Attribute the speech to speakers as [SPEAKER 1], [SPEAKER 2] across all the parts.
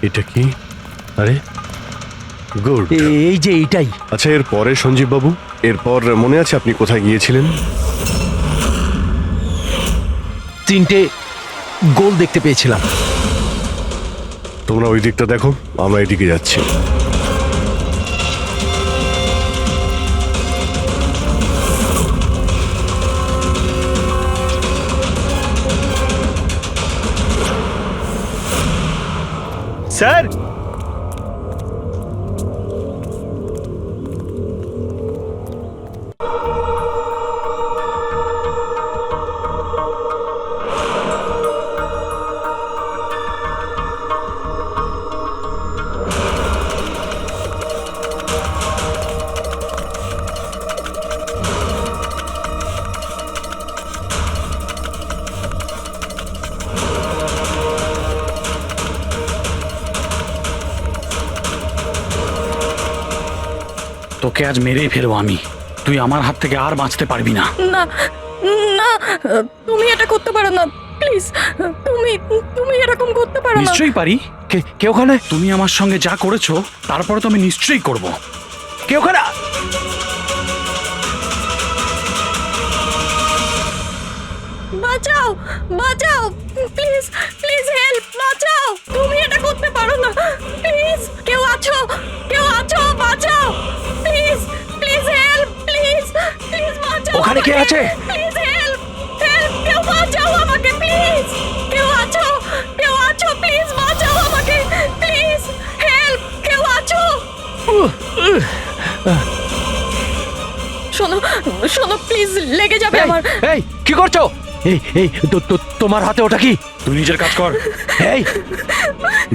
[SPEAKER 1] এটা কি? আরে গুড।
[SPEAKER 2] এই যে এইটাই।
[SPEAKER 1] আচ্ছা, এর পরে সঞ্জীব বাবু, এরপর মনে আছে আপনি কোথায় গিয়েছিলেন?
[SPEAKER 2] 3টে গোল দেখতে পেয়েছিলাম।
[SPEAKER 1] তোমরা ওই দিকটা দেখো, আমরা এদিকে যাচ্ছি।
[SPEAKER 3] স্যার,
[SPEAKER 4] তোকে আজ মেরেই ফেলবো আমি। তুই আমার হাত থেকে আর বাঁচতে পারবি না।
[SPEAKER 5] না না, তুমি এটা করতে পারো না, প্লিজ। তুমি তুমি এরকম করতে পারো না।
[SPEAKER 4] নিশ্চয়ই পারি।
[SPEAKER 2] কে ওখানে?
[SPEAKER 4] তুমি আমার সঙ্গে যা করেছো তারপরে তো আমি নিশ্চয়ই করব।
[SPEAKER 2] কে ওখানে?
[SPEAKER 5] বাঁচাও, বাঁচাও, প্লিজ প্লিজ হেল্প, বাঁচাও। তুমি এটা করতে পারো না, প্লিজ। কেউ আছো? কেউ আছো? বাঁচাও, please please help, please please বাঁচাও।
[SPEAKER 2] ওখানে কে আছে?
[SPEAKER 5] প্লিজ হেল্প, হেল্প, কেউ বাঁচাও আমাকে, প্লিজ। কেউ আছো? কেউ আছো? প্লিজ বাঁচাও আমাকে, প্লিজ হেল্প, কেউ আছো? শোনো শোনো, প্লিজ, লেগে যাবে আমার।
[SPEAKER 2] এই কি করছো? এই তোমার হাতে ওটা কি?
[SPEAKER 4] তুই নিজের কাজ কর।
[SPEAKER 2] এই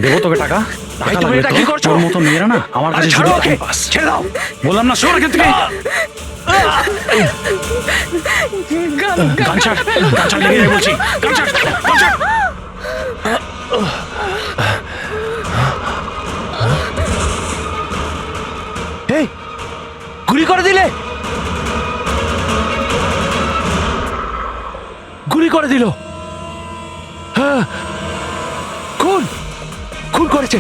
[SPEAKER 4] দেবো তোকে টাকা।
[SPEAKER 2] এই, তুমি এটা কি করছো?
[SPEAKER 4] তোর মতো মেয়েরা না আমার কাছে
[SPEAKER 2] ছাড়ো
[SPEAKER 4] শুধু
[SPEAKER 2] ওকে,
[SPEAKER 4] টাকা পাস।
[SPEAKER 2] ছেড়ে দাও।
[SPEAKER 4] বললাম না, সর এখান থেকে। গান ছাড়, গান ছাড়, লেগে যাবে বলছি। গান ছাড়, গান ছাড়।
[SPEAKER 2] এই গুলি করে দিলে? গুলি করে দিল। হ্যাঁ, খুন করেছে,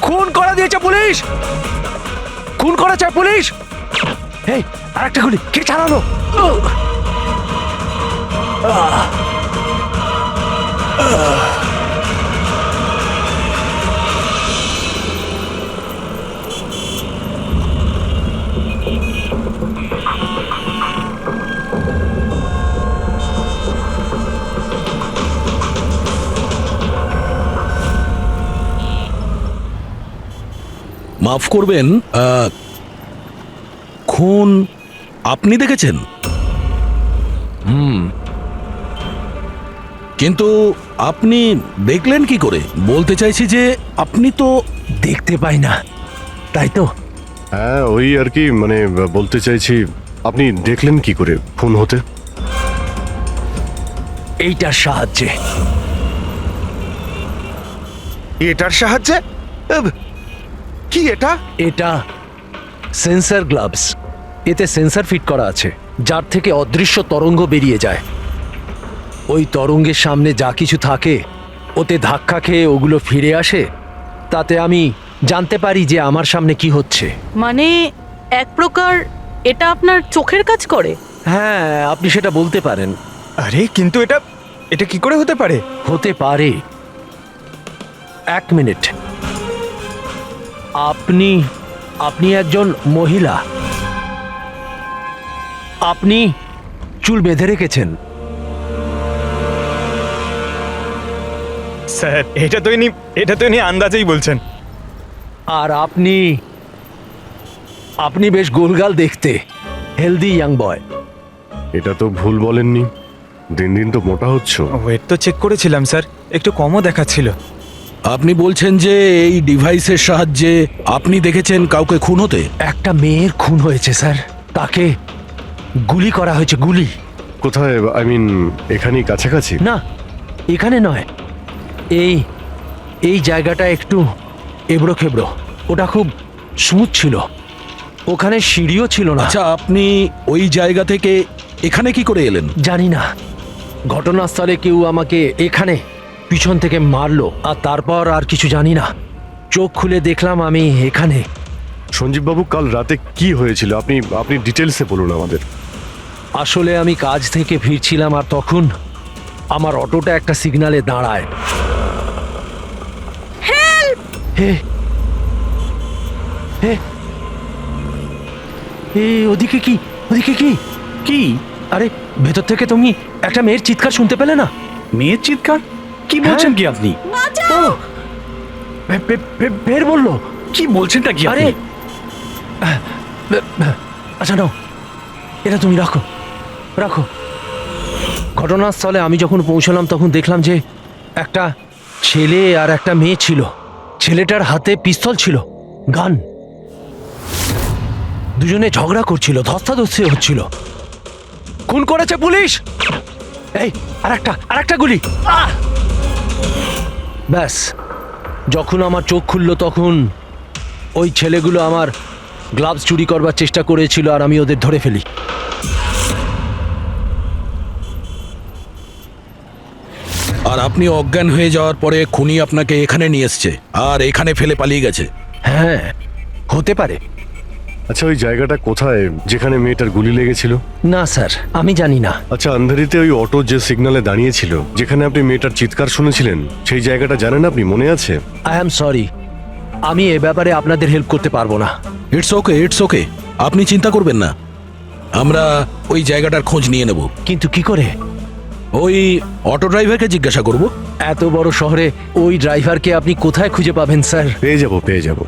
[SPEAKER 2] খুন করে দিয়েছে পুলিশ, খুন করেছে পুলিশ। এই আরেকটা গুলি কে চালালো?
[SPEAKER 6] মাফ করবেন, খুন আপনি দেখেছেন? কিন্তু আপনি দেখলেন কি করে? বলতে চাইছি যে আপনি তো
[SPEAKER 2] দেখতে পাই না, তাই তো?
[SPEAKER 1] হ্যাঁ, ওই আর কি, মানে বলতে চাইছি আপনি দেখলেন কি করে খুন হতে?
[SPEAKER 2] এইটার সাহায্যে।
[SPEAKER 3] এটার সাহায্যে? কি এটা?
[SPEAKER 2] এটা সেন্সর গ্লাভস। এতে সেন্সর ফিট করা আছে, যার থেকে অদৃশ্য তরঙ্গ বেরিয়ে যায়। ওই তরঙ্গের সামনে যা কিছু থাকে ওতে ধাক্কা খেয়ে ওগুলো ফিরে আসে। তাতে আমি জানতে পারি যে আমার সামনে কি হচ্ছে।
[SPEAKER 5] মানে এক প্রকার এটা আপনার চোখের কাজ করে?
[SPEAKER 2] হ্যাঁ, আপনি সেটা বলতে পারেন।
[SPEAKER 3] আরে কিন্তু এটা কি করে হতে পারে?
[SPEAKER 2] হতে পারে। 1 মিনিট। আপনি একজন মহিলা, আপনি চুল বেঁধে রেখেছেন।
[SPEAKER 3] স্যার, এটা তো ইনি আন্দাজেই বলছেন।
[SPEAKER 2] আর আপনি বেশ গোলগাল দেখতে, হেলদি ইয়াং বয়।
[SPEAKER 1] এটা তো ভুল বলেননি, দিন দিন তো মোটা হচ্ছ।
[SPEAKER 3] ওয়েট তো চেক করেছিলাম স্যার, একটু কমও দেখাচ্ছিল।
[SPEAKER 6] আপনি বলছেন যে এই ডিভাইসের সাহায্যে আপনি দেখেছেন কাউকে খুন হতে?
[SPEAKER 2] একটা মেয়ের খুন হয়েছে স্যার, তাকে গুলি করা হয়েছে, গুলি।
[SPEAKER 1] কোথায়? আই মিন এখানেই কাছাকাছি?
[SPEAKER 2] না, এখানে নয়, এই জায়গাটা একটু এবড়ো খেবড়ো। ওটা খুব স্মুথ ছিল, ওখানে সিঁড়িও ছিল না।
[SPEAKER 6] আচ্ছা, আপনি ওই জায়গা থেকে এখানে কি করে এলেন?
[SPEAKER 2] জানি না, ঘটনাস্থলে কেউ আমাকে এখানে পিছন থেকে মারলো, আর তারপর আর কিছু জানি না। চোখ খুলে দেখলাম আমি এখানে।
[SPEAKER 1] সঞ্জীব বাবু, কাল রাতে কি হয়েছিল আপনি আপনি ডিটেলসে বলুন আমাদের।
[SPEAKER 2] আসলে আমি কাজ থেকে ফিরছিলাম আর তখন আমার অটোটা একটা সিগন্যালে দাঁড়ায়। হে হে এ ওদিকে কি, ওদিকে কি?
[SPEAKER 4] কি
[SPEAKER 2] আরে ভেতর থেকে তুমি একটা মেয়ের চিৎকার শুনতে পেলে না?
[SPEAKER 4] মেয়ের চিৎকার? কি বলছেন কি আপনি?
[SPEAKER 2] ও বের বললো।
[SPEAKER 4] কি বলছেনটা কি
[SPEAKER 2] আরে
[SPEAKER 4] আপনি?
[SPEAKER 2] আচ্ছা নাও, এটা তুমি রাখো রাখো। ঘটনাস্থলে আমি যখন পৌঁছলাম তখন দেখলাম যে একটা ছেলে আর একটা মেয়ে ছিল। ছেলেটার হাতে পিস্তল ছিল, গান। দুজনে ঝগড়া করছিল, ধস্তাধস্তি হচ্ছিল। খুন করেছে পুলিশ। এই আরেকটা গুলি। ব্যাস, যখন আমার চোখ খুললো তখন ওই ছেলেগুলো আমার গ্লাভস চুরি করবার চেষ্টা করেছিল আর আমি ওদের ধরে ফেলি।
[SPEAKER 6] আর আপনি অজ্ঞান হয়ে যাওয়ার পরে খুনি আপনাকে এখানে নিয়ে এসছে আর এখানে ফেলে পালিয়ে গেছে।
[SPEAKER 2] হ্যাঁ, হতে পারে।
[SPEAKER 1] আচ্ছা, ওই জায়গাটা কোথায় যেখানে মেয়েটার গুলি লেগেছিল?
[SPEAKER 2] না স্যার, আমি জানি না।
[SPEAKER 1] আচ্ছা, আন্ধারিতে ওই অটো যে সিগন্যালে দাঁড়িয়েছিল, যেখানে আপনি মেয়েটার চিৎকার শুনেছিলেন, সেই জায়গাটা জানেন আপনি? মনে আছে?
[SPEAKER 2] আই অ্যাম সরি, আমি এ ব্যাপারে আপনাদের হেল্প করতে পারবো না।
[SPEAKER 6] ইটস ওকে, আপনি চিন্তা করবেন না, আমরা ওই জায়গাটার খোঁজ নিয়ে নেব।
[SPEAKER 2] কিন্তু কি করে?
[SPEAKER 6] ওই অটো ড্রাইভারকে জিজ্ঞাসা করব।
[SPEAKER 2] এত বড় শহরে ওই ড্রাইভারকে আপনি কোথায় খুঁজে পাবেন স্যার?
[SPEAKER 1] পেয়ে যাব।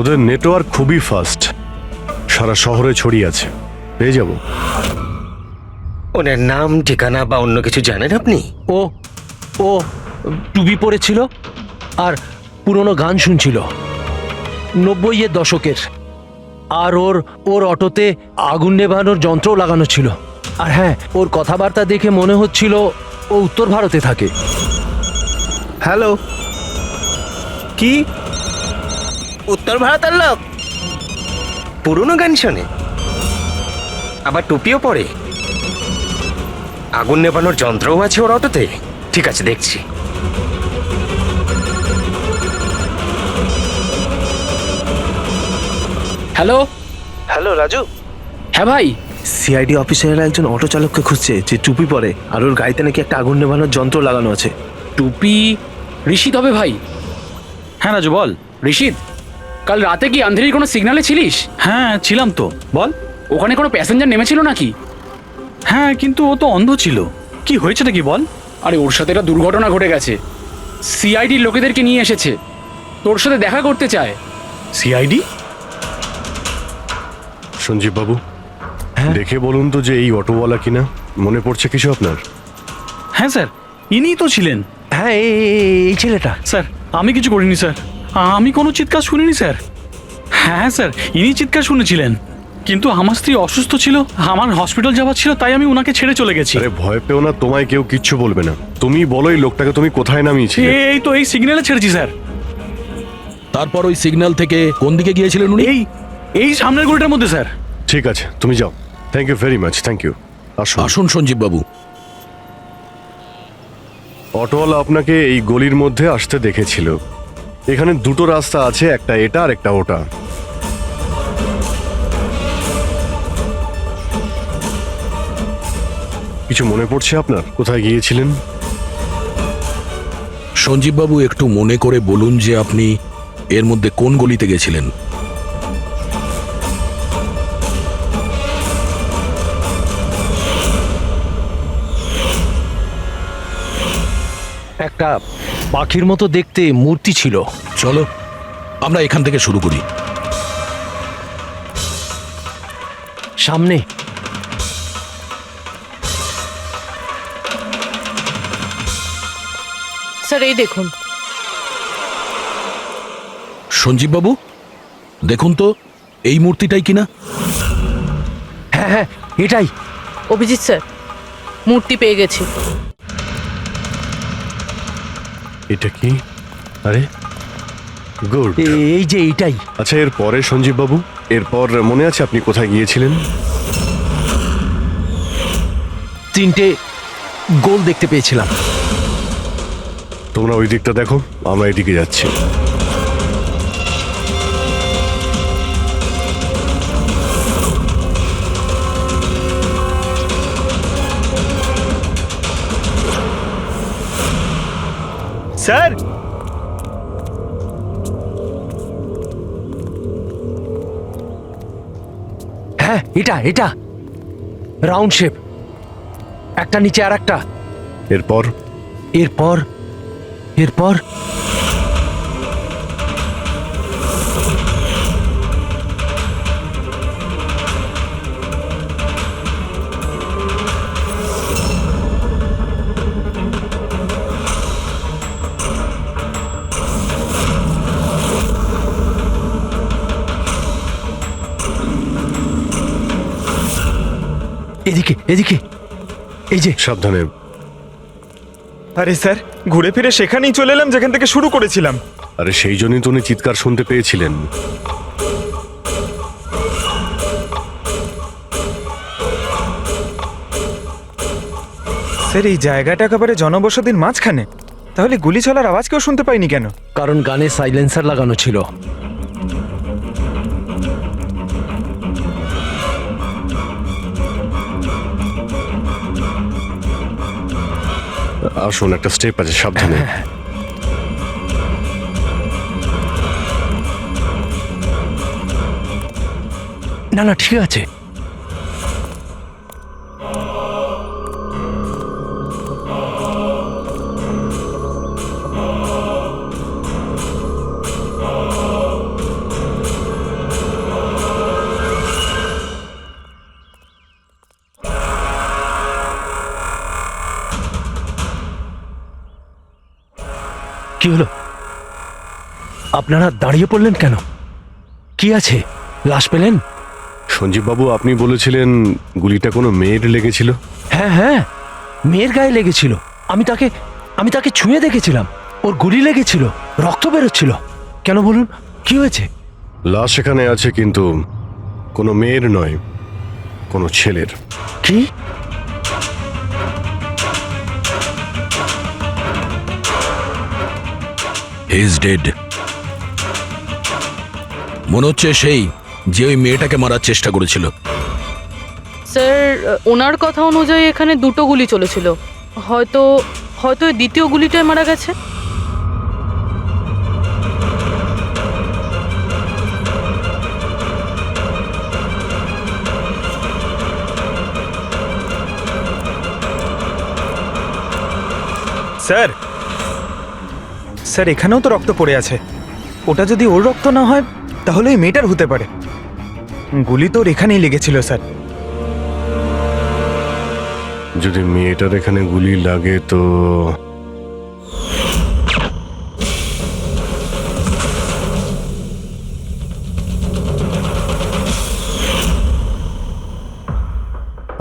[SPEAKER 1] ওদের নেটওয়ার্ক খুবই ফাস্ট, সারা শহরে ছড়িয়ে আছে। পেয়ে যাব।
[SPEAKER 7] ওনার নাম, ঠিকানা বা অন্য কিছু জানেন আপনি?
[SPEAKER 2] ও ও টুপি পরেছিল আর পুরনো গান শুনছিল 90-এর দশকের। আর ওর অটোতে আগুন নেভানোর যন্ত্রও লাগানো ছিল। আর হ্যাঁ, ওর কথাবার্তা দেখে মনে হচ্ছিল ও উত্তর ভারতে থাকে।
[SPEAKER 3] হ্যালো, কি?
[SPEAKER 7] উত্তর ভারতের লোক? পুরনো গান শোনে, আবার টুপিও পরে, আগুন নেভানোর যন্ত্রও আছে ওর অটোতে। ঠিক আছে, দেখছি।
[SPEAKER 8] হ্যালো
[SPEAKER 3] হ্যালো রাজু,
[SPEAKER 8] হ্যাঁ ভাই।
[SPEAKER 3] সিআইডি অফিসারের একজন অটো চালককে খুঁজছে যে টুপি পরে আর ওর গাড়িতে নাকি একটা আগুন নেভানোর যন্ত্র লাগানো আছে।
[SPEAKER 8] টুপি ঋষিত হবে ভাই।
[SPEAKER 4] হ্যাঁ রাজু, বল।
[SPEAKER 8] ঋষিত, কাল রাতে কি আন্ধেরির কোনো সিগন্যালে ছিলিস?
[SPEAKER 4] হ্যাঁ ছিলাম তো, বল।
[SPEAKER 8] ওখানে কোনো প্যাসেঞ্জার নেমেছিল নাকি?
[SPEAKER 4] হ্যাঁ, কিন্তু ও তো অন্ধ ছিল। কি হয়েছেটা কি বল?
[SPEAKER 8] আরে ওর সাথে একটা দুর্ঘটনা ঘটে গেছে। সিআইডির লোকেদেরকে নিয়ে এসেছে, তোর সাথে দেখা করতে চায়।
[SPEAKER 4] সিআইডি?
[SPEAKER 1] সঞ্জীব বাবু, দেখে বলুন তো যে এই অটোওয়ালা কিনা। মনে পড়ছে কিছু আপনার?
[SPEAKER 4] হ্যাঁ স্যার, ইনিই তো ছিলেন।
[SPEAKER 2] হ্যাঁ, এই ছেলেটা।
[SPEAKER 4] স্যার, আমি কিছু করিনি স্যার, আমি কোনো চিৎকার শুনিনি স্যার। হ্যাঁ স্যার, ইনি চিৎকার শুনেছিলেন, কিন্তু আমার স্ত্রী অসুস্থ ছিল, আমার হসপিটাল যাওয়ার ছিল, তাই আমি ওনাকে ছেড়ে চলে গেছি।
[SPEAKER 1] আরে ভয় পেও না, তোমায় কেউ কিচ্ছু বলবে না। তুমি বলো এই লোকটাকে তুমি কোথায় নামিয়েছিলে?
[SPEAKER 4] এই তো এই সিগন্যালে ছেড়েছি স্যার।
[SPEAKER 6] তারপর ওই সিগন্যাল থেকে কোন দিকে গিয়েছিলেন উনি?
[SPEAKER 4] এই সামনের গলিটার মধ্যে স্যার।
[SPEAKER 1] ঠিক আছে, তুমি যাও। Thank you very much, thank you. আসুন।
[SPEAKER 6] আসুন সঞ্জীব বাবু।
[SPEAKER 1] অটোওয়ালা আপনাকে এই গলির মধ্যে আসতে দেখেছিল। এখানে দুটো রাস্তা আছে, একটা এটা আর একটা ওটা। কিছু মনে পড়ছে আপনার কোথায় গিয়েছিলেন?
[SPEAKER 6] সঞ্জীব বাবু, একটু মনে করে বলুন যে আপনি এর মধ্যে কোন গলিতে গেছিলেন?
[SPEAKER 2] একটা পাখির মতো দেখতে মূর্তি ছিল।
[SPEAKER 6] চলো আমরা এখান থেকে শুরু করি।
[SPEAKER 2] সামনে
[SPEAKER 5] স্যার, এই দেখুন।
[SPEAKER 6] সঞ্জীব বাবু, দেখুন তো এই মূর্তিটাই কিনা।
[SPEAKER 2] হ্যাঁ হ্যাঁ, এটাই।
[SPEAKER 5] অভিজিৎ স্যার, মূর্তি পেয়ে গেছি।
[SPEAKER 1] এটা কি? আরে গুড।
[SPEAKER 2] এই যে এইটাই।
[SPEAKER 1] আচ্ছা, এর পরে সঞ্জীব বাবু, এরপর মনে আছে আপনি কোথায় গিয়েছিলেন?
[SPEAKER 2] 3টে গোল দেখতে পেয়েছিলাম।
[SPEAKER 1] তোমরা ওই দিকটা দেখো, আমরা এদিকে যাচ্ছি।
[SPEAKER 9] স্যার
[SPEAKER 2] হ্যাঁ, এটা এটা রাউন্ড শেপ, একটা নিচে আর একটা।
[SPEAKER 1] এরপর
[SPEAKER 2] এরপর এরপর এদিকে এদিকে, এই যে।
[SPEAKER 1] সাবধানে।
[SPEAKER 9] আরে স্যার, ঘুরে ফিরে সেখানেই চলে এলাম যেখান থেকে শুরু করেছিলাম।
[SPEAKER 1] আরে সেই জন্যই তো উনি চিৎকার শুনতে পেয়েছিলেন।
[SPEAKER 9] স্যার, এই জায়গাটা একেবারে জনবসতির মাঝখানে, তাহলে গুলি চলার আওয়াজ কেউ শুনতে পাইনি কেন?
[SPEAKER 2] কারণ গানে সাইলেন্সার লাগানো ছিল।
[SPEAKER 1] আসুন, একটা স্টেপ আছে, সাবধানে।
[SPEAKER 2] না না, ঠিক আছে। কি হলো? আপনারা দাঁড়িয়ে পড়লেন কেন? কি আছে? লাশ পেলেন?
[SPEAKER 1] সঞ্জীব বাবু, আপনি বলেছিলেন গুলিটা কোনো মেয়ের লেগেছিল।
[SPEAKER 2] হ্যাঁ হ্যাঁ, মেয়ের গায়ে লেগেছিল। আমি তাকে ছুঁয়ে দেখেছিলাম। ওর গুলি লেগেছিল, রক্ত বেরোচ্ছিল। কেন বলুন, কি হয়েছে?
[SPEAKER 1] লাশ এখানে আছে, কিন্তু কোনো মেয়ের নয়, কোনো ছেলের।
[SPEAKER 2] কি?
[SPEAKER 6] He is dead. মনে হচ্ছে সেই যে ওই মেয়েটাকে মারার চেষ্টা করেছিল।
[SPEAKER 5] স্যার, ওনার কথা অনুযায়ী এখানে দুটো গুলি চলেছিল। হয়তো হয়তো এই দ্বিতীয় গুলিটায় মারা গেছে।
[SPEAKER 9] স্যার, স্যার এখানেও তো রক্ত পড়ে আছে। ওটা যদি ওর রক্ত না হয় তাহলে ওই মেয়েটার হতে পারে। গুলি তো ওর এখানেই লেগেছিল স্যার।
[SPEAKER 1] যদি মেয়েটার এখানে গুলি লাগে তো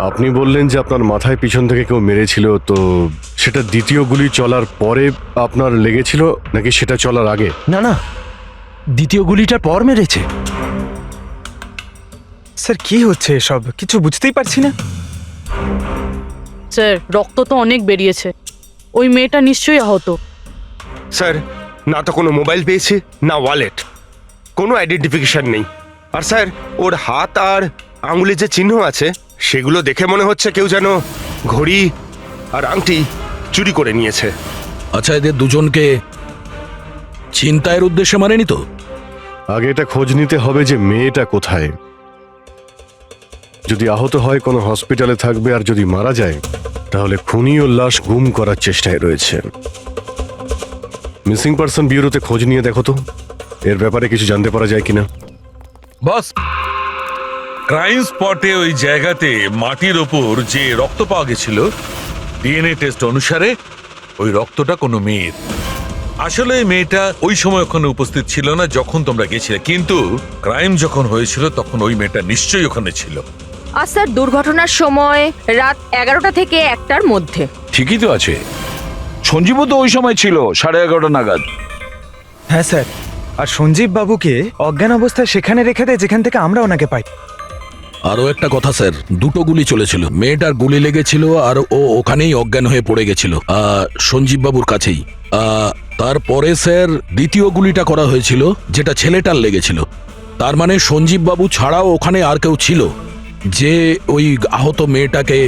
[SPEAKER 1] আপনি বললেন যে আপনার মাথায় পিছন থেকে কেউ মেরেছিল, তো সেটা দ্বিতীয় গুলি চলার পরে আপনার লেগেছিল নাকি সেটা চলার আগে?
[SPEAKER 2] না না, দ্বিতীয় গুলিটার পর মেরেছে।
[SPEAKER 9] স্যার কি হচ্ছে এসব? কিছু বুঝতেই পারছি না।
[SPEAKER 5] স্যার, রক্ত তো অনেক বেরিয়েছে। ওই মেয়েটা নিশ্চয়ই আহত।
[SPEAKER 7] স্যার, না তো কোনো মোবাইল পেয়েছি, না ওয়ালেট, কোনো আইডেন্টিফিকেশন নেই। আর স্যার, ওর হাত আর আঙুলে যে চিহ্ন আছে সেগুলো দেখে মনে হচ্ছে কেউ যেন ঘড়ি আর আংটি চুরি করে নিয়েছে।
[SPEAKER 6] আচ্ছা, এদের দুজনকে চিন্তায়ের উদ্দেশ্যে মারেনি তো?
[SPEAKER 1] আগে এটা খোঁজ নিতে হবে যে মেয়েটা কোথায়। যদি আহত হয় কোনো হসপিটালে থাকবে, আর যদি মারা যায় তাহলে খুনি ও লাশ গুম করার চেষ্টায় রয়েছে। মিসিং পার্সন ব্যুরোতে খোঁজ নিয়ে দেখো তো এর ব্যাপারে কিছু জানতে পারা যায় কিনা।
[SPEAKER 10] বস, ক্রাইম স্পটে ওই জায়গাতে মাটির ওপর যে রক্ত পাওয়া গেছিল, ডিএনএ টেস্ট অনুসারে ওই রক্তটা কোনো মেয়ের। আসলে এই মেয়েটা ওই সময় ওখানে উপস্থিত ছিল না যখন তোমরা গেছিলে, কিন্তু ক্রাইম যখন হয়েছিল তখন ওই মেয়েটা নিশ্চয়ই ওখানে ছিল।
[SPEAKER 11] আর স্যার, দুর্ঘটনার সময় রাত 11টা থেকে 1টার মধ্যে।
[SPEAKER 12] ঠিকই তো আছে, সঞ্জীবও তো ওই সময় ছিল 11:30 নাগাদ।
[SPEAKER 9] হ্যাঁ স্যার, আর সঞ্জীব বাবুকে অজ্ঞান অবস্থায় সেখানে রেখে দেয় যেখান থেকে আমরা ওনাকে পাই।
[SPEAKER 6] আরও একটা কথা স্যার, দুটো গুলি চলেছিল। মেয়েটার গুলি লেগেছিল আর ও ওখানেই অজ্ঞান হয়ে পড়ে গেছিল সঞ্জীব বাবুর কাছেই। তারপরে স্যার দ্বিতীয় গুলিটা করা হয়েছিল যেটা ছেলেটার লেগেছিল। তার মানে সঞ্জীব বাবু ছাড়াও ওখানে আর কেউ ছিল। যে ওই আহত মেয়েটাকে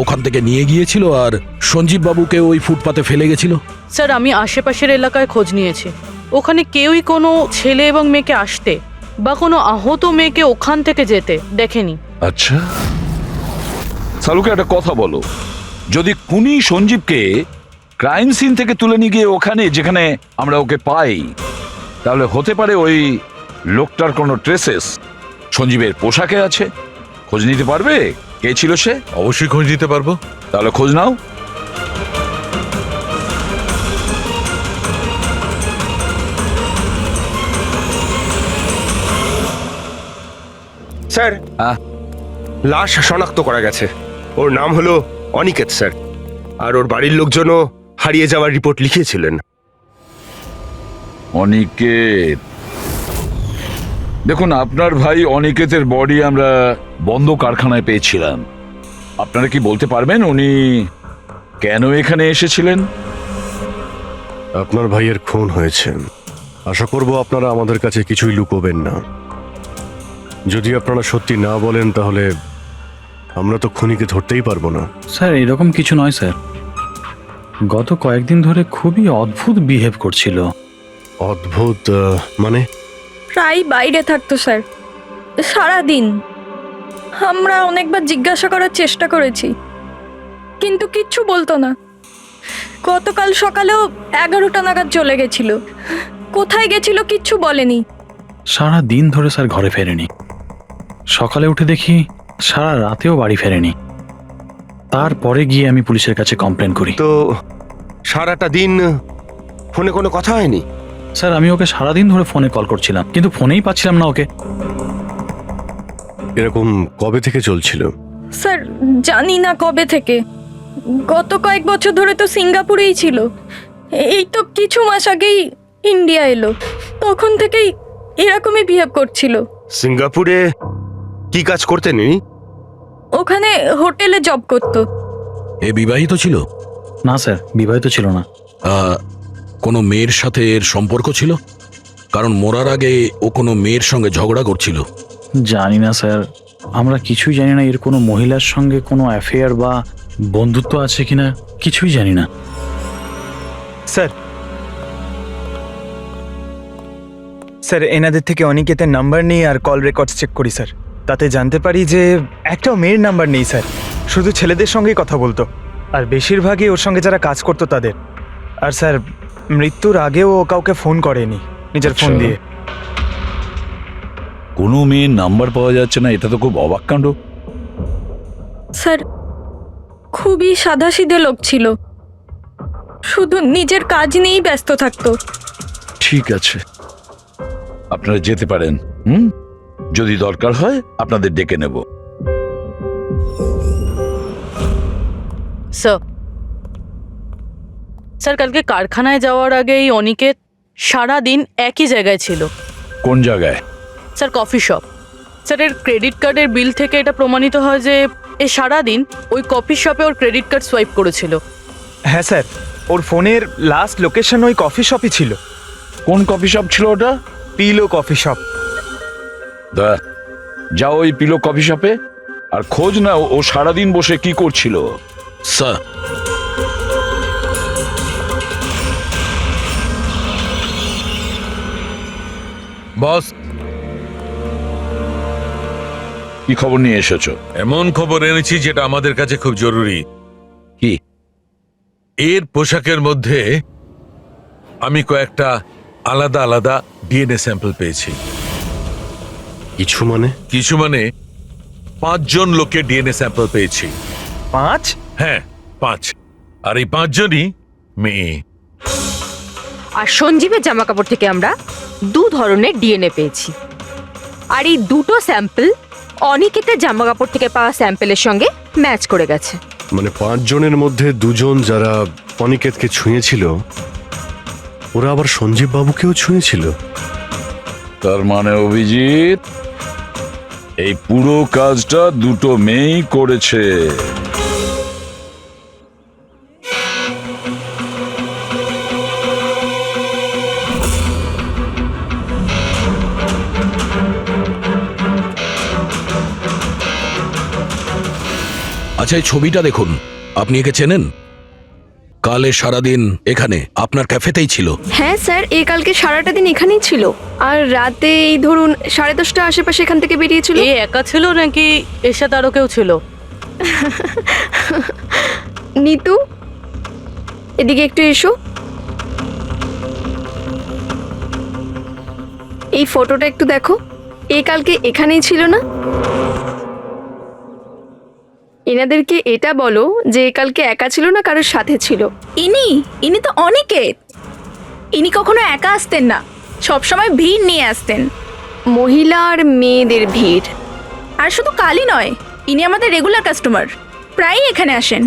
[SPEAKER 6] ওখান থেকে নিয়ে গিয়েছিল আর সঞ্জীব বাবুকে ওই ফুটপাতে ফেলে গেছিল?
[SPEAKER 5] স্যার আমি আশেপাশের এলাকায় খোঁজ নিয়েছি, ওখানে কেউই কোনো ছেলে এবং মেয়েকে আসতে বা কোনো আহত মেয়েকে ওখান থেকে যেতে দেখেনি।
[SPEAKER 12] আচ্ছা, সালুকে একটা কথা বলো, যদি খুনি সঞ্জীবকে ক্রাইম সিন থেকে তুলে নিয়ে গিয়ে ওখানে যেখানে আমরা ওকে পাই, তাহলে হতে পারে ওই লোকটার কোনো ট্রেসেস সঞ্জীবের পোশাকে আছে। খোঁজ নিতে পারবে কে ছিল সে?
[SPEAKER 10] অবশ্যই খোঁজ নিতে পারবো।
[SPEAKER 12] তাহলে খোঁজ নাও।
[SPEAKER 7] স্যার,
[SPEAKER 12] হ্যাঁ?
[SPEAKER 7] লাশ শনাক্ত করা গেছে। ওর নাম হলো অনিকেত স্যার, আর ওর বাড়ির লোকজনও হারিয়ে যাওয়ার রিপোর্ট লিখিয়েছিলেন।
[SPEAKER 12] অনিকেত, দেখুন আপনার ভাই অনিকেতের বডি আমরা বন্ধ কারখানায় পেয়েছিলাম। আপনারা কি বলতে পারবেন উনি কেন এখানে এসেছিলেন?
[SPEAKER 1] আপনার ভাইয়ের খুন হয়েছে, আশা করব আপনারা আমাদের কাছে কিছুই লুকোবেন না। যদি আপনারা সত্যি না বলেন তাহলে আমরা তো খুনিকে ধরতেই পারবো না।
[SPEAKER 4] স্যার এরকম কিছু নয় স্যার, গত কয়েকদিন ধরে খুবই অদ্ভুত বিহেভ করছিল।
[SPEAKER 1] অদ্ভুত মানে?
[SPEAKER 5] প্রায় বাইরে থাকতো স্যার, সারাদিন। আমরা অনেকবার জিজ্ঞাসা করার চেষ্টা করেছি, কিন্তু কিচ্ছু বলতো না। গতকাল সকালেও 11টা নাগাদ চলে গেছিল, কোথায় গেছিল কিচ্ছু বলেনি।
[SPEAKER 4] সারা দিন ধরে স্যার ঘরে ফেরেনি, সকালে উঠে দেখি সারা রাতেও বাড়ি ফেরেনি। তারপরে গিয়ে আমি পুলিশের কাছে কমপ্লেন করি।
[SPEAKER 7] তো সারাটা দিন ফোনে কোনো কথা হয়নি?
[SPEAKER 4] স্যার আমি ওকে সারাদিন ধরে ফোনে কল করছিলাম, কিন্তু ফোনেই পাচ্ছিলাম না ওকে।
[SPEAKER 1] এরকম কবে থেকে চলছিল?
[SPEAKER 5] স্যার জানি না কবে থেকে, গত কয়েক বছর ধরে তো সিঙ্গাপুরেই ছিল। এই তো কিছু মাস আগেই ইন্ডিয়া এলো, তখন থেকেই এরকমই বিহেভ করছিল।
[SPEAKER 7] সিঙ্গাপুরে কি কাজ করতেন ইনি?
[SPEAKER 5] ওখানে হোটেলে জব করতো।
[SPEAKER 6] এ বিবাহিত ছিল?
[SPEAKER 4] না স্যার, বিবাহিত ছিল না।
[SPEAKER 6] কোনো মেয়ের সাথে এর সম্পর্ক ছিল? কারণ মরার আগে ও কোনো মেয়ের সঙ্গে ঝগড়া করছিল।
[SPEAKER 4] জানি না স্যার, আমরা কিছুই জানি না এর কোনো মহিলার সঙ্গে কোনো অ্যাফেয়ার বা বন্ধুত্ব আছে কিনা, কিছুই জানি না।
[SPEAKER 9] স্যার, স্যার এনাদের থেকে অনিকেতের নাম্বার নিয়ে আর কল রেকর্ডস চেক করি স্যার, তাতে জানতে পারি যে একটাও মেয়ের নাম্বার নেই স্যার, শুধু ছেলেদের সঙ্গেই কথা বলতো, আর বেশিরভাগই ওর সঙ্গে যারা কাজ করতো তাদের। আর স্যার মৃত্যুর আগেও ও কাউকে ফোন করেনি নিজের ফোন দিয়ে।
[SPEAKER 12] কোনো মেয়ের নাম্বার পাওয়া যাচ্ছে না, এটা তো খুব অবাক কাণ্ড।
[SPEAKER 5] স্যার খুবই সাদাসিধে লোক ছিল, শুধু নিজের কাজ নিয়েই ব্যস্ত থাকতো।
[SPEAKER 12] ঠিক আছে, আপনারা যেতে পারেন। যদি দরকার হয় আপনাদের ডেকে নেব।
[SPEAKER 5] স্যার কালকে কারখানায় যাওয়ার আগেই অনিকেত সারাদিন একই জায়গায় ছিল।
[SPEAKER 12] কোন জায়গায়?
[SPEAKER 5] Sir coffee shop. স্যার এর ক্রেডিট কার্ডের বিল থেকে এটা প্রমাণিত হয় যে এ সারাদিন ওই কফি শপে ওর ক্রেডিট কার্ড সোয়াইপ করেছিল।
[SPEAKER 9] হ্যাঁ স্যার, ওর ফোনের লাস্ট লোকেশন ওই কফি শপই ছিল।
[SPEAKER 12] কোন কফি শপ ছিল ওটা?
[SPEAKER 9] Pillow coffee shop.
[SPEAKER 12] যাও ওই পিলো কফি শপে আর খোঁজ নাও ও সারাদিন বসে কি করছিল।
[SPEAKER 6] স্যার,
[SPEAKER 10] বস,
[SPEAKER 12] কি খবর নিয়ে এসেছো?
[SPEAKER 10] এমন খবর এনেছি যেটা আমাদের কাছে খুব জরুরি।
[SPEAKER 12] কি?
[SPEAKER 10] এর পোশাকের মধ্যে আমি কয়েকটা আলাদা আলাদা ডিএনএ স্যাম্পল পেয়েছি।
[SPEAKER 1] কিছু মানে?
[SPEAKER 10] কিছু মানে 5 জন লোকের ডিএনএ স্যাম্পল পেয়েছি।
[SPEAKER 9] 5?
[SPEAKER 10] হ্যাঁ 5, আর এই 5 জনই মেয়ে।
[SPEAKER 11] আর সঞ্জীবের জামা কাপড় থেকে আমরা 2 ধরনের ডিএনএ পেয়েছি, আর এই দুটো স্যাম্পল অনিকেতের জামা কাপড় থেকে পাওয়া স্যাম্পলের সঙ্গে ম্যাচ করে গেছে।
[SPEAKER 1] মানে 5 জনের মধ্যে 2 জন যারা অনিকেতকে ছুঁয়েছিল, ওরা আবার সঞ্জীব বাবুকেও ছুঁয়েছিল।
[SPEAKER 12] তার মানে অভিজিৎ, এই পুরো কাজটা দুটো মেয়েই করেছে।
[SPEAKER 6] আচ্ছা এই ছবিটা দেখুন, আপনি একে চেনেন? কালে সারাদিন এখানে আপনার ক্যাফেতেই ছিল।
[SPEAKER 5] হ্যাঁ স্যার, এ কালকে সারাটা দিন এখানেই ছিল, আর রাতে এই ধরুন 10:30 আশেপাশে এখান থেকে বেরিয়েছিল।
[SPEAKER 11] এ একা ছিল নাকি এর সাথে আরো কেউ ছিল?
[SPEAKER 5] নিতু, এদিকে একটু এসো। এই ফটোটা একটু দেখো, এ কালকে এখানেই ছিল না? এনাদেরকে এটা বলো যে এ কালকে একা ছিল না, কারোর সাথে ছিল।
[SPEAKER 13] ইনি তো অনিকেত। ইনি কখনো একা আসতেন না, সবসময় ভিড় নিয়ে আসতেন।
[SPEAKER 5] মহিলা আর মেয়েদের ভিড়।
[SPEAKER 13] আর শুধু কালই নয়, ইনি আমাদের রেগুলার কাস্টমার, প্রায়ই এখানে আসেন।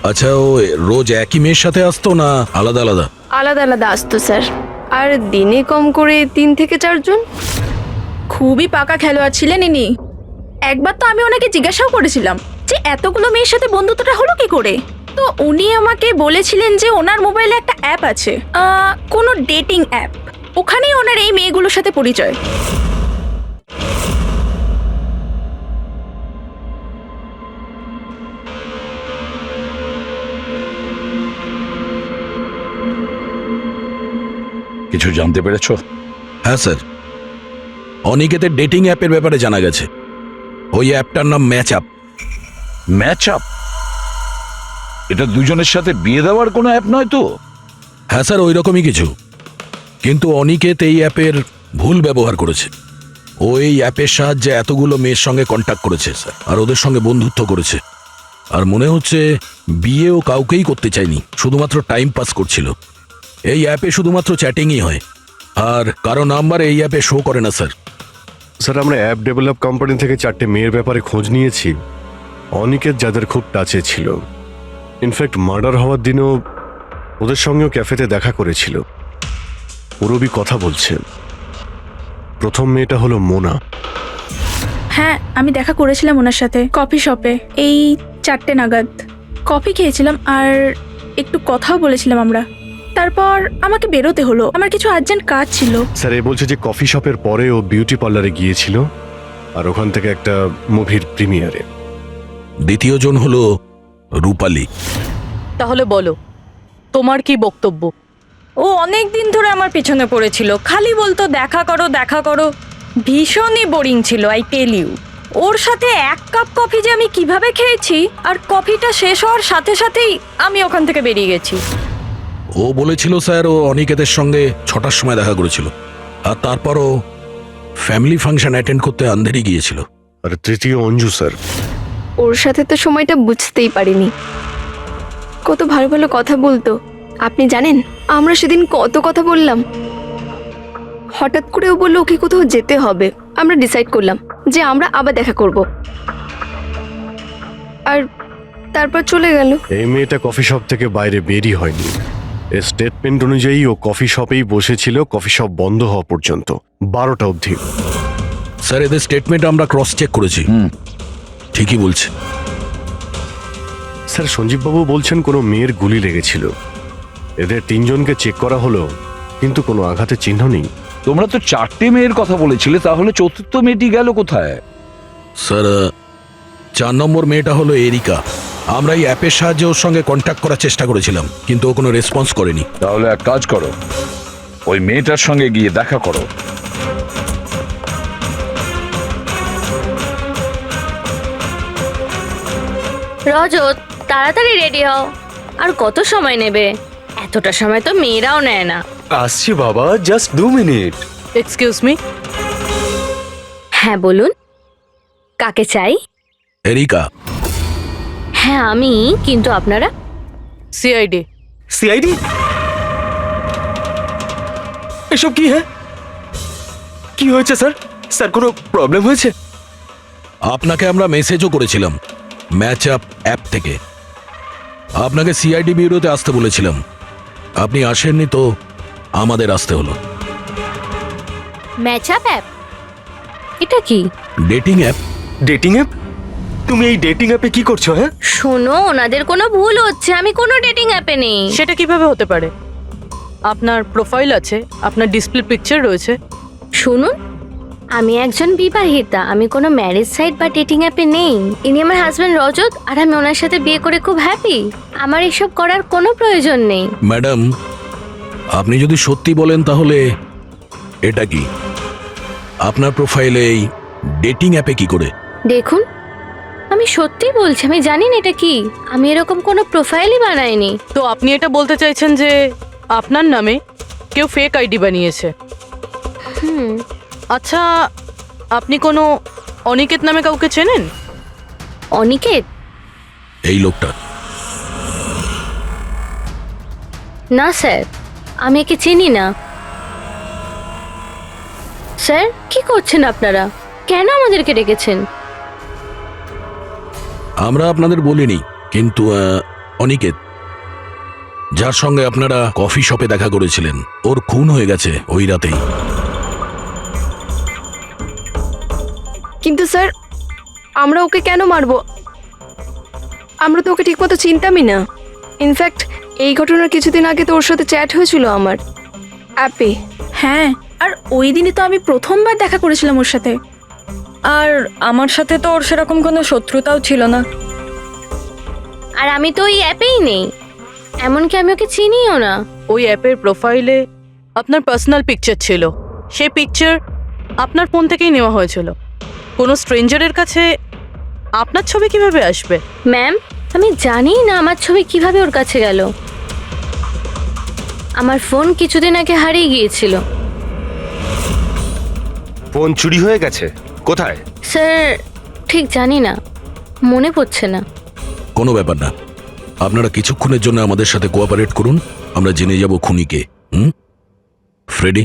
[SPEAKER 6] আচ্ছা ও রোজ একই মেয়ের সাথে আসতো না আলাদা আলাদা?
[SPEAKER 5] আলাদা আলাদা আসতো স্যার, আর দিনে কম করে 3 থেকে 4 জন।
[SPEAKER 13] খুবই পাকা খেলোয়াড় ছিলেন ইনি। একবার তো আমি ওনাকে জিজ্ঞাসাও করেছিলাম যে এতগুলো মেয়ের সাথে বন্ধুত্বটা হলো কি করে। তো উনি আমাকে বলেছিলেন যে ওনার মোবাইলে একটা অ্যাপ আছে, কোনো ডেটিং অ্যাপ, ওখানেই ওনার এই মেয়েগুলোর সাথে পরিচয়।
[SPEAKER 12] কিছু জানতে পেরেছো?
[SPEAKER 6] হ্যাঁ স্যার, অনিকেতের ডেটিং অ্যাপের ব্যাপারে জানা গেছে। ওই অ্যাপটার নাম ম্যাচ আপ।
[SPEAKER 12] Match up? এটা দুজনের সাথে বিয়ে দেওয়ার কোনো অ্যাপ নয় তো?
[SPEAKER 6] হ্যাঁ স্যার, ওই রকমই কিছু, কিন্তু অনিকেত এই অ্যাপের ভুল ব্যবহার করেছে। ও এই অ্যাপের সাহায্যে এতগুলো মেয়ের সঙ্গে কন্ট্যাক্ট করেছে স্যার, আর ওদের সঙ্গে বন্ধুত্ব করেছে। আর মনে হচ্ছে বিয়েও কাউকেই করতে চায়নি, শুধুমাত্র টাইম পাস করছিল। এই অ্যাপে শুধুমাত্র চ্যাটিংই হয়, আর কারো নাম্বার এই অ্যাপে শো করে না স্যার।
[SPEAKER 1] স্যার, আমরা অ্যাপ ডেভেলপ কোম্পানি থেকে 4টে মেয়ের ব্যাপারে খোঁজ নিয়েছি, অনিকেত যাদের খুব টাচে ছিল। ইনফ্যাক্ট মার্ডার হওয়ার দিনও ওদের সঙ্গেও ক্যাফেতে দেখা করেছিল। পুরবি কথা বলছে। প্রথম মেয়েটা হলো মোনা।
[SPEAKER 13] হ্যাঁ, আমি দেখা করেছিলাম ওনার সাথে কফি শপে এই 4টে নাগাদ। কফি খেয়েছিলাম আর একটু কথাও বলেছিলাম আমরা। তারপর আমাকে বেরোতে হলো, আমার কিছু আর্জেন্ট কাজ ছিল।
[SPEAKER 1] স্যার, এ বলছে যে কফি শপের পরে ও বিউটি পার্লারে গিয়েছিল, আর ওখান থেকে একটা মুভির প্রিমিয়ারে।
[SPEAKER 6] দ্বিতীয় জন হলো রূপালী।
[SPEAKER 11] তাহলে বলো, তোমার কি বক্তব্য?
[SPEAKER 5] ও অনেক দিন ধরে আমার পিছনে পড়েছিল, খালি বলতো দেখা করো দেখা করো। ভীষণই বোরিং ছিল, আই টেল ইউ। ওর সাথে 1 কাপ কফি যে আমি কিভাবে খেয়েছি, আর কফিটা শেষ হওয়ার সাথে সাথেই আমি ওখান থেকে বেরিয়ে গেছি।
[SPEAKER 6] ও বলেছিল স্যার ও অনিকেতের সঙ্গে 6টার সময় দেখা করেছিল, আর তারপরও ফ্যামিলি ফাংশন অ্যাটেন্ড করতে আন্ধেরি গিয়েছিল।
[SPEAKER 1] আর তৃতীয় অঞ্জু স্যার।
[SPEAKER 5] ওর সাথে তো সময়টা বুঝতেই পারিনি। কত ভালো ভালো কথা বলতো, আপনি জানেন আমরা সেদিন কত কথা বললাম। হঠাৎ করে ও বললো ওকে কোথাও যেতে হবে। আমরা ডিসাইড করলাম যে আমরা আবার দেখা করব, আর তারপর চলে গেল।
[SPEAKER 1] এই মেয়েটা কফি শপ থেকে বাইরে বেরই হয়নি। এর স্টেটমেন্ট অনুযায়ী ও কফি শপেই বসেছিল কফি শপ বন্ধ হওয়া পর্যন্ত, 12টা অবধি।
[SPEAKER 6] স্যার, এদের স্টেটমেন্ট আমরা ক্রস চেক করেছি, ঠিকই বলছে।
[SPEAKER 1] স্যার, সঞ্জীববাবু বলছেন কোনো মেয়ের গুলি লেগেছিল। এদের 3 জনকে চেক করা হলো, কিন্তু কোনো আঘাতের চিহ্ন নেই।
[SPEAKER 12] তোমরা তো 4টে মেয়ের কথা বলেছিলে, তাহলে চতুর্থ মেয়েটি গেল কোথায়?
[SPEAKER 6] স্যার, 4 নম্বর মেয়েটা হলো এরিকা। আমরা এই অ্যাপের সাহায্যে ওর সঙ্গে কন্ট্যাক্ট করার চেষ্টা করেছিলাম, কিন্তু ও কোনো রেসপন্স করেনি।
[SPEAKER 12] তাহলে এক কাজ করো, ওই মেয়েটার সঙ্গে গিয়ে দেখা করো।
[SPEAKER 11] রজত, তাড়াতাড়ি রেডি হও। আর কত সময় নেবে? এতটা সময় তো মেয়েরাও নেয় না।
[SPEAKER 3] আসছি বাবা, জাস্ট 2 মিনিট।
[SPEAKER 11] Excuse me. হ্যাঁ বলুন, কাকে চাই?
[SPEAKER 6] এরিকা।
[SPEAKER 11] হ্যাঁ আমি, কিন্তু আপনারা? সিআইডি।
[SPEAKER 3] সিআইডি? এসব কি? হ্যাঁ, কি হয়েছে স্যার? স্যার, কোনো প্রবলেম হয়েছে?
[SPEAKER 6] আপনাকে আমরা মেসেজও করেছিলাম ম্যাচ আপ অ্যাপ থেকে। আপনাকে সিআইডি ব্যুরোতে আসতে বলেছিলাম, আপনি আসেননি, তো আমাদের আসতে হলো।
[SPEAKER 11] Match up app? এটা কি?
[SPEAKER 6] Dating app.
[SPEAKER 3] Dating app? তুমি এই ডেটিং অ্যাপে কি করছো? হ্যাঁ
[SPEAKER 11] শোনো, ওনাদের কোনো ভুল হচ্ছে, আমি কোনো ডেটিং অ্যাপে নেই।
[SPEAKER 14] সেটা কিভাবে হতে পারে? আপনার প্রোফাইল আছে, আপনার ডিসপ্লে পিকচার রয়েছে।
[SPEAKER 11] শুনুন,
[SPEAKER 5] আমি একজন বিবাহিতা, আমি কোনো ম্যারেজ সাইট বা ডেটিং অ্যাপে নেই। ইনি আমার হাজব্যান্ড রজত, আর আমি ওনার সাথে বিয়ে করে খুব হ্যাপি। আমার এসব করার কোনো প্রয়োজন নেই।
[SPEAKER 6] ম্যাডাম, আপনি যদি সত্যি বলেন তাহলে এটা কি আপনার প্রোফাইলে এই ডেটিং অ্যাপে কি করে?
[SPEAKER 5] দেখুন, আমি সত্যিই বলছি, আমি জানি না এটা কি। আমি এরকম কোনো প্রোফাইলই বানাইনি।
[SPEAKER 11] তো আপনি এটা বলতে চাইছেন যে আপনার নামে কেউ ফেক আইডি বানিয়েছে? আচ্ছা, আপনি কোনো অনিকেত নামে কাউকে চেনেন?
[SPEAKER 5] অনিকেত?
[SPEAKER 6] এই লোকটা?
[SPEAKER 5] না স্যার, আমি একে চিনি না। স্যার, কি করছেন আপনারা? কেন আমাদেরকে ডেকেছেন?
[SPEAKER 6] আমরা আপনাদের বলিনি, কিন্তু অনিকেত, যার সঙ্গে আপনারা কফি শপে দেখা করেছিলেন, ওর খুন হয়ে গেছে ওই রাতেই।
[SPEAKER 11] কিন্তু স্যার, আমরা ওকে কেন মারবো? আমরা তো ওকে ঠিকমতো চিনতামই না। ইনফ্যাক্ট এই ঘটনার কিছুদিন আগে তো ওর সাথে চ্যাট হয়েছিল আমার অ্যাপে।
[SPEAKER 13] হ্যাঁ, আর ওই দিনই তো আমি প্রথমবার দেখা করেছিলাম ওর সাথে।
[SPEAKER 11] আর আমার সাথে তো ওর সেরকম কোনো শত্রুতাও ছিল না।
[SPEAKER 5] আর আমি তো ওই অ্যাপেই নেই, এমনকি আমি ওকে চিনিও না।
[SPEAKER 11] ওই অ্যাপের প্রোফাইলে আপনার পার্সোনাল পিকচার ছিল। সেই পিকচার আপনার ফোন থেকেই নেওয়া হয়েছিল। কোনো স্ট্রেঞ্জারের কাছে আপনার ছবি কিভাবে আসবে?
[SPEAKER 5] ম্যাম, আমি জানি না আমার ছবি কিভাবে ওর কাছে গেল। আমার ফোন কিছুদিন আগে হারিয়ে গিয়েছিল।
[SPEAKER 7] ফোন চুরি হয়ে গেছে? কোথায়?
[SPEAKER 5] স্যার, ঠিক জানি না, মনে পড়ছে না।
[SPEAKER 6] কোনো ব্যাপার না, আপনারা কিছুক্ষণের জন্য আমাদের সাথে কোঅপারেট করুন, আমরা জেনে যাব খুনিকে। ফ্রেডি?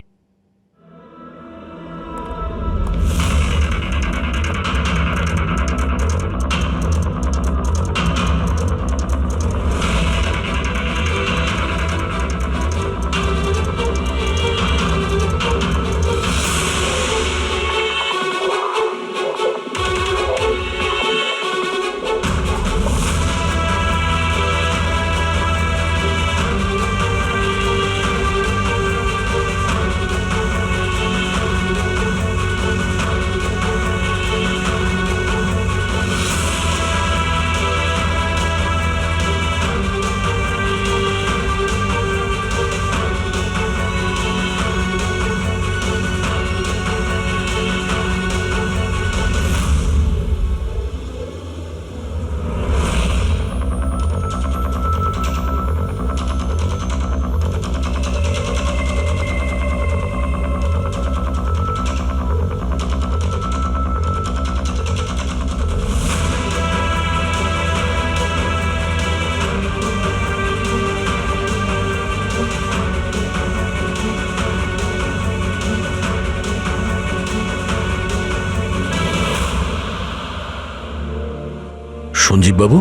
[SPEAKER 6] সঞ্জীব বাবু,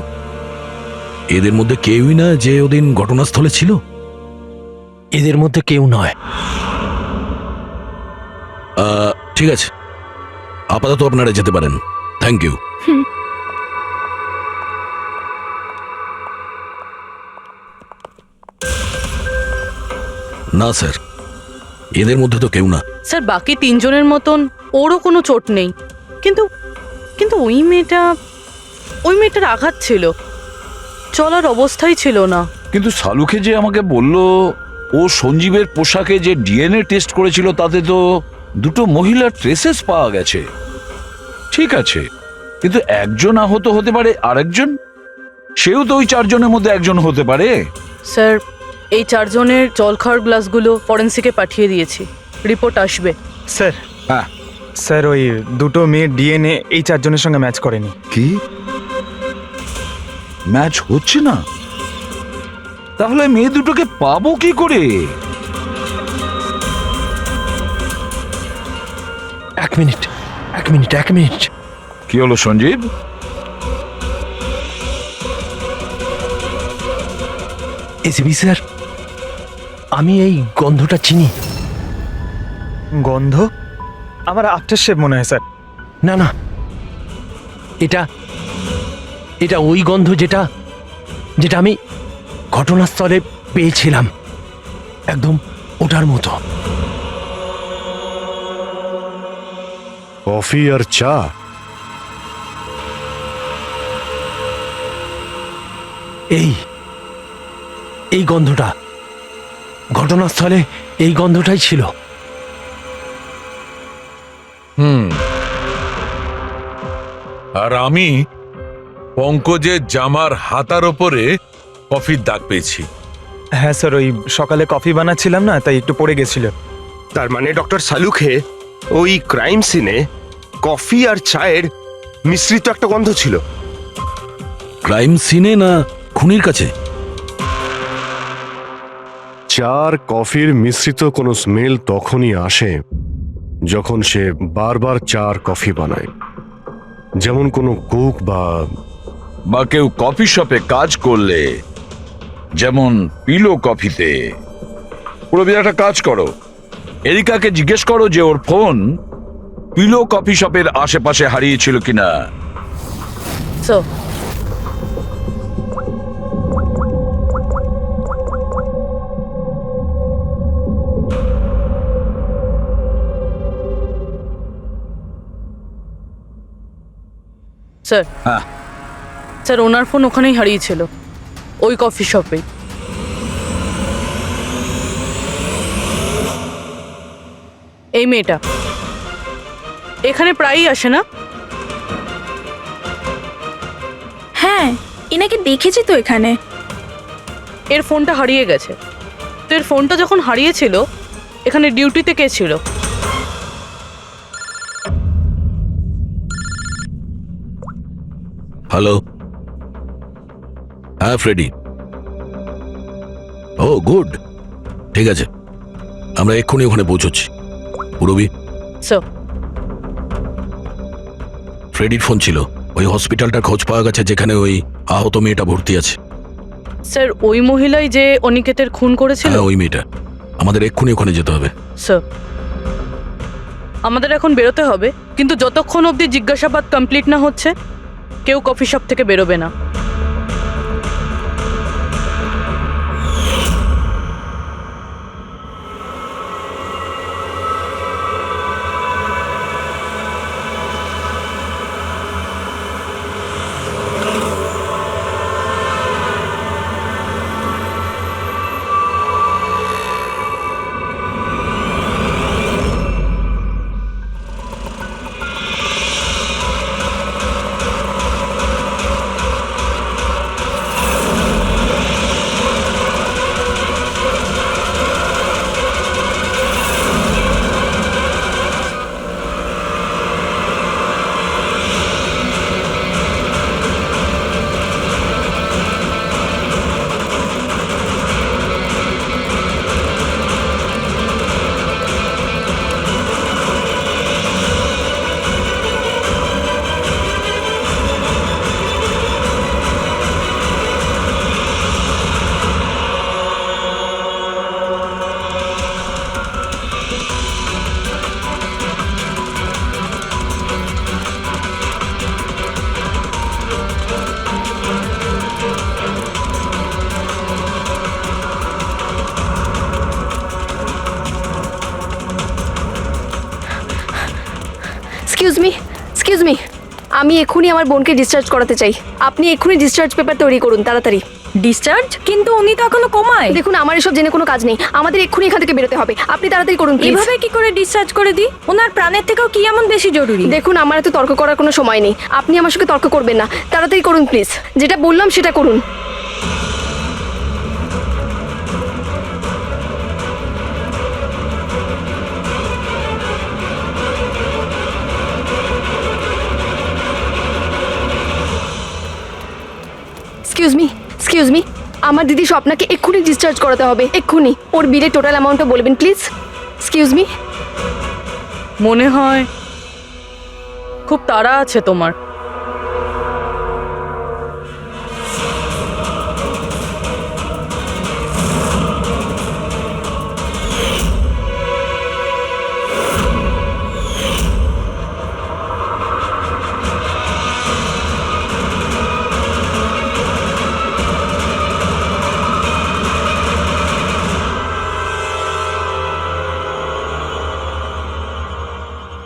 [SPEAKER 6] এদের মধ্যে কেউই না যে ওদিন ঘটনাস্থলে ছিল?
[SPEAKER 2] এদের মধ্যে কেউ নয়।
[SPEAKER 6] ঠিক আছে, আপাতত আপনারা যেতে পারেন। Thank you. না স্যার, এদের মধ্যে তো কেউ না।
[SPEAKER 11] স্যার, বাকি তিনজনের মতন ওরও কোনো চোট নেই, কিন্তু কিন্তু ওই মেয়েটার আঘাত ছিল, চলার অবস্থাই ছিল না।
[SPEAKER 12] কিন্তু সালুকে যে আমাকে বলল ও সঞ্জীবের পোশাকে যে ডিএনএ টেস্ট করেছিল তাতে তো দুটো মহিলার ট্রেসেস পাওয়া গেছে। ঠিক আছে, কিন্তু একজন আহত হতে পারে, আরেকজন সেও তো ওই চারজনের মধ্যে একজন হতে পারে।
[SPEAKER 11] স্যার, এই চারজনের জল খাওয়ার গ্লাসগুলো ফরেন্সিকে পাঠিয়ে দিয়েছি, রিপোর্ট আসবে।
[SPEAKER 9] স্যার,
[SPEAKER 12] হ্যাঁ
[SPEAKER 9] স্যার, ওই দুটো মেয়ের ডিএনএ এই চারজনের সঙ্গে ম্যাচ করেনি।
[SPEAKER 12] কি ম্যাচ হচ্ছে না? তাহলে মেয়ে দুটোকে পাবো কি করে?
[SPEAKER 2] এক মিনিট।
[SPEAKER 12] কি হলো সঞ্জীব?
[SPEAKER 2] এসিবি স্যার, আমি এই গন্ধটা চিনি।
[SPEAKER 9] গন্ধ? আমার আফটার শেভ মনে হয় স্যার।
[SPEAKER 2] না না, এটা ওই গন্ধ যেটা আমি ঘটনাস্থলে পেয়েছিলাম, একদম ওটার মতো।
[SPEAKER 1] কফি আর চা?
[SPEAKER 2] এই গন্ধটা, ঘটনাস্থলে এই গন্ধটাই ছিল।
[SPEAKER 10] আর আমি পঙ্কজের জামার হাতার ওপরে কফির দাগ পেয়েছি।
[SPEAKER 9] হ্যাঁ স্যার, ওই সকালে কফি বানাচ্ছিলাম না, তাই একটু পড়ে গেছিল।
[SPEAKER 7] তার মানে ডক্টর সালুখে ওই ক্রাইম সিনে কফি আর চায়ের মিশ্রিত একটা গন্ধ ছিল।
[SPEAKER 6] ক্রাইম সিনে না খুনির কাছে?
[SPEAKER 1] চা আর কফির মিশ্রিত কোনো স্মেল তখনই আসে যখন সে বারবার চা আর কফি বানায়, যেমন কোনো কুক
[SPEAKER 12] বা কেউ কফি শপে কাজ করলে, যেমন পিলো কফিতে। পুরবি একটা কাজ করো, এরিকাকে জিজ্ঞেস করো যে ওর ফোন পিলো কফি শপের আশেপাশে হারিয়েছিল কিনা।
[SPEAKER 5] সো স্যার,
[SPEAKER 12] হ্যাঁ
[SPEAKER 5] স্যার ওনার ফোন ওখানেই হারিয়েছিল, ওই কফি শপে। এই মেয়েটা এখানে প্রায়ই আসে না?
[SPEAKER 13] হ্যাঁ, এনাকে দেখেছি তো এখানে।
[SPEAKER 5] এর ফোনটা হারিয়ে গেছে। তো এর ফোনটা যখন হারিয়েছিল, এখানে ডিউটিতে কে ছিল?
[SPEAKER 6] হ্যালো, হ্যাঁ ফ্রেডি। ও গুড, ঠিক আছে, আমরা এক্ষুনি ওখানে পৌঁছচ্ছি। পুরবি,
[SPEAKER 5] সো
[SPEAKER 6] ফ্রেডির ফোন ছিল। ওই হসপিটালটার খোঁজ পাওয়া গেছে যেখানে ওই আহত মেয়েটা ভর্তি আছে।
[SPEAKER 5] স্যার, ওই মহিলাই যে অনিকেতের খুন করেছিল?
[SPEAKER 6] হ্যাঁ, ওই মেয়েটা। আমাদের এক্ষুনি ওখানে যেতে হবে।
[SPEAKER 5] স্যার, আমাদের এখন বেরোতে হবে, কিন্তু যতক্ষণ অবধি জিজ্ঞাসাবাদ কমপ্লিট না হচ্ছে কেউ কফি শপ থেকে বেরোবে না।
[SPEAKER 11] এক্সকিউজ মি, আমি এক্ষুনি আমার বোনকে ডিসচার্জ করাতে চাই। আপনি এক্ষুনি ডিসচার্জ পেপার তৈরি করুন, তাড়াতাড়ি।
[SPEAKER 13] ডিসচার্জ? কিন্তু উনি তো এখনো কোমায়।
[SPEAKER 11] দেখুন, আমার এসব জেনে কোনো কাজ নেই, আমাদের এক্ষুনি এখান থেকে বেরোতে হবে। আপনি তাড়াতাড়ি করুন প্লিজ।
[SPEAKER 13] এভাবে কি করে ডিসচার্জ করে দিই? ওনার প্রাণের থেকেও কি এমন বেশি জরুরি?
[SPEAKER 11] দেখুন, আমার এত তর্ক করার কোনো সময় নেই, আপনি আমার সঙ্গে তর্ক করবেন না। তাড়াতাড়ি করুন প্লিজ, যেটা বললাম সেটা করুন। এক্সকিউজ মি, আমার দিদি স্বপ্নাকে এক্ষুনি ডিসচার্জ করাতে হবে, এক্ষুনি। ওর বিলের টোটাল অ্যামাউন্টটা বলবেন প্লিজ। Excuse me.
[SPEAKER 5] মনে হয় খুব তাড়া আছে তোমার।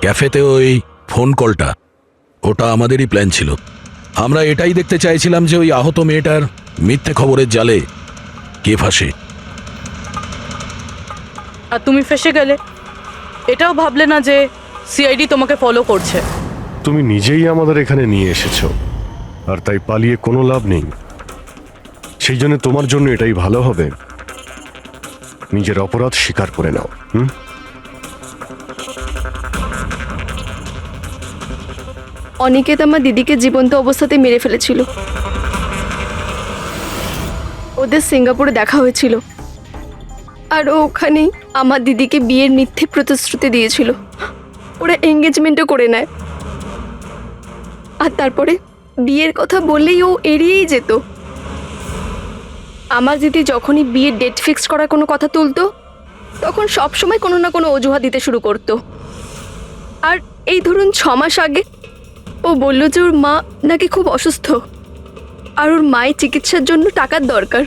[SPEAKER 6] ক্যাফেতে ওই ফোন কলটা ওটা আমাদেরই প্ল্যান ছিল। আমরা এটাই দেখতে চাইছিলাম যে ওই আহত মেয়েটার মিথ্যে খবরের জালে কে ফাঁসে।
[SPEAKER 5] আর তুমি ফেসে গেলে, এটাও ভাবলে না যে সিআইডি তোমাকে ফলো করছে?
[SPEAKER 1] তুমি নিজেই আমাদের এখানে নিয়ে এসেছো, আর তাই পালিয়ে কোনো লাভ নেই। সেই জন্য তোমার জন্য এটাই ভালো হবে, নিজের অপরাধ স্বীকার করে নাও।
[SPEAKER 5] অনিকেত আমার দিদিকে জীবন্ত অবস্থাতে মেরে ফেলেছিল। ওদের সিঙ্গাপুরে দেখা হয়েছিল, আর ও ওখানেই আমার দিদিকে বিয়ের মিথ্যে প্রতিশ্রুতি দিয়েছিল। ওরা এঙ্গেজমেন্টও করে নেয়, আর তারপরে বিয়ের কথা বললেই ও এড়িয়েই যেত। আমার দিদি যখনই বিয়ের ডেট ফিক্স করার কোনো কথা তুলতো, তখন সবসময় কোনো না কোনো অজুহাত দিতে শুরু করতো। আর এই ধরুন 6 মাস আগে ও বলল যে ওর মা নাকি খুব অসুস্থ, আর ওর মায়ের চিকিৎসার জন্য টাকার দরকার।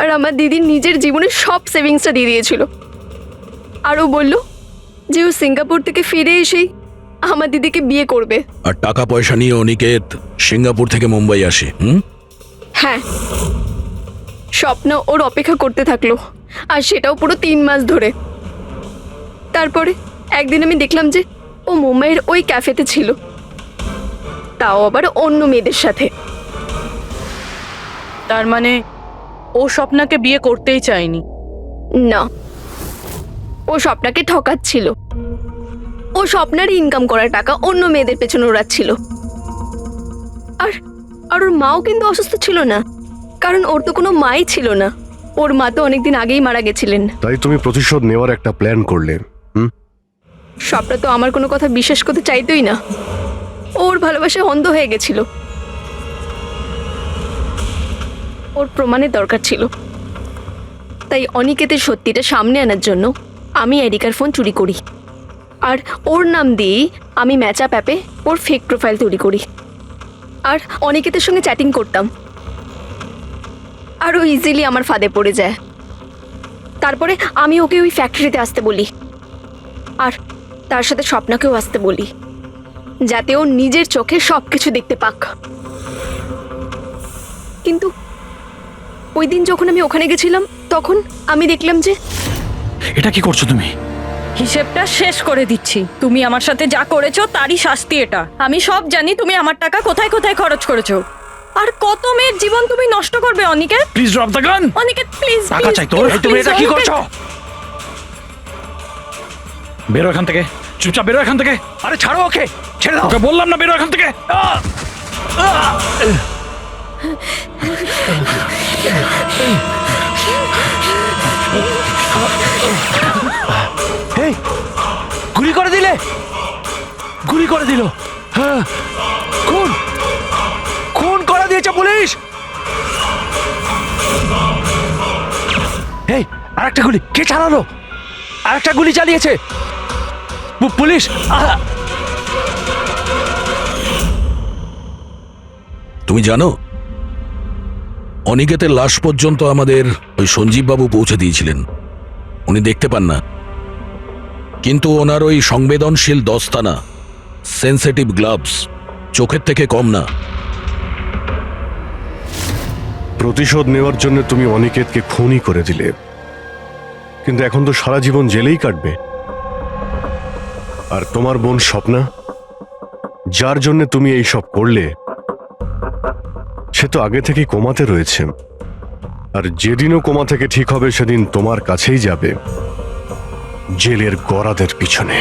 [SPEAKER 5] আর আমার দিদি নিজের জীবনের সব সেভিংসটা দিয়ে দিয়েছিল। আর ও বলল যে ও সিঙ্গাপুর থেকে ফিরে এসেই আমার দিদিকে বিয়ে করবে।
[SPEAKER 6] আর টাকা পয়সা নিয়ে অনিকেত সিঙ্গাপুর থেকে মুম্বাই আসে।
[SPEAKER 5] হ্যাঁ, স্বপ্ন ওর অপেক্ষা করতে থাকলো, আর সেটাও পুরো 3 মাস ধরে। তারপরে একদিন আমি দেখলাম যে ও মুম্বাইয়ের ওই ক্যাফেতে ছিল, তাও আবার অন্য মেয়েদের সাথে। তার মানে ও স্বপ্নাকে বিয়ে করতেই চায়নি? না, ও স্বপ্নাকে ঠকাচ্ছিল। ও স্বপ্নার ইনকাম করা টাকা অন্য মেয়েদের পেছনে ওড়াচ্ছিল। আর আর ওর মাও কিন্তু অসুস্থ ছিল না, কারণ ওর তো কোনো মাই ছিল না। ওর মা তো অনেকদিন আগেই মারা গেছিলেন।
[SPEAKER 1] তাই তুমি প্রতিশোধ নেওয়ার একটা প্ল্যান করলে।
[SPEAKER 5] স্বপ্না তো আমার কোনো কথা বিশ্বাস করতে চাইতোই না। ওর ভালোবাসায় অন্ধ হয়ে গেছিল। ওর প্রমাণের দরকার ছিল। তাই অনিকেতের সত্যিটা সামনে আনার জন্য আমি এরিকার ফোন চুরি করি, আর ওর নাম দিয়েই আমি ম্যাচআপ অ্যাপে ওর ফেক প্রোফাইল তৈরি করি, আর অনিকেতের সঙ্গে চ্যাটিং করতাম। আর ও ইজিলি আমার ফাঁদে পড়ে যায়। তারপরে আমি ওকে ওই ফ্যাক্টরিতে আসতে বলি, আর তার সাথে স্বপ্নাকেও আসতে বলি, যাতে ও নিজের চোখে সব কিছু দেখতে পাক। কিন্তু ওই দিন যখন আমি ওখানে গেছিলাম, তখন আমি দেখলাম যে...
[SPEAKER 4] এটা কি করছো তুমি?
[SPEAKER 5] হিসেবটা শেষ করে দিচ্ছি। তুমি আমার সাথে যা করেছো তারই শাস্তি এটা। আমি সব জানি তুমি আমার টাকা কোথায় কোথায় খরচ করেছো, আর কত মেয়ের জীবন তুমি নষ্ট করবে। Aniket,
[SPEAKER 4] please drop the gun.
[SPEAKER 5] Aniket please,
[SPEAKER 4] টাকা চাই তোর? তুমি এটা কি করছো? বেরো এখান থেকে, চুপচাপ বেরো এখান থেকে।
[SPEAKER 2] আরে ছাড়ো ওকে, ছেড়ে দাও।
[SPEAKER 4] ওকে বললাম না বেরো এখান থেকে।
[SPEAKER 2] এই, গুলি করে দিলে, গুলি করে দিল। হ্যাঁ, খুন খুন করে দিয়েছে পুলিশ। এই, আরেকটা গুলি কে চালালো? আরেকটা গুলি চালিয়েছে পুলিশ।
[SPEAKER 6] তুমি জানো, অনিকেতের লাশ পর্যন্ত আমাদের ওই সঞ্জীব বাবু পৌঁছে দিয়েছিলেন। উনি দেখতে পান না, কিন্তু ওনার ওই সংবেদনশীল দস্তানা, সেন্সিটিভ গ্লাভস চোখের থেকে কম না।
[SPEAKER 1] প্রতিশোধ নেওয়ার জন্য তুমি অনিকেতকে খুনই করে দিলে, কিন্তু এখন তো সারা জীবন জেলেই কাটবে। আর তোমার বোন স্বপ্না, যার জন্য তুমি এই সব করলে, সে তো আগে থেকেই কোমাতে রয়েছে। আর যেদিনও কোমা থেকে ঠিক হবে, সেদিন তোমার কাছেই যাবে, জেলের গরাদের পিছনে।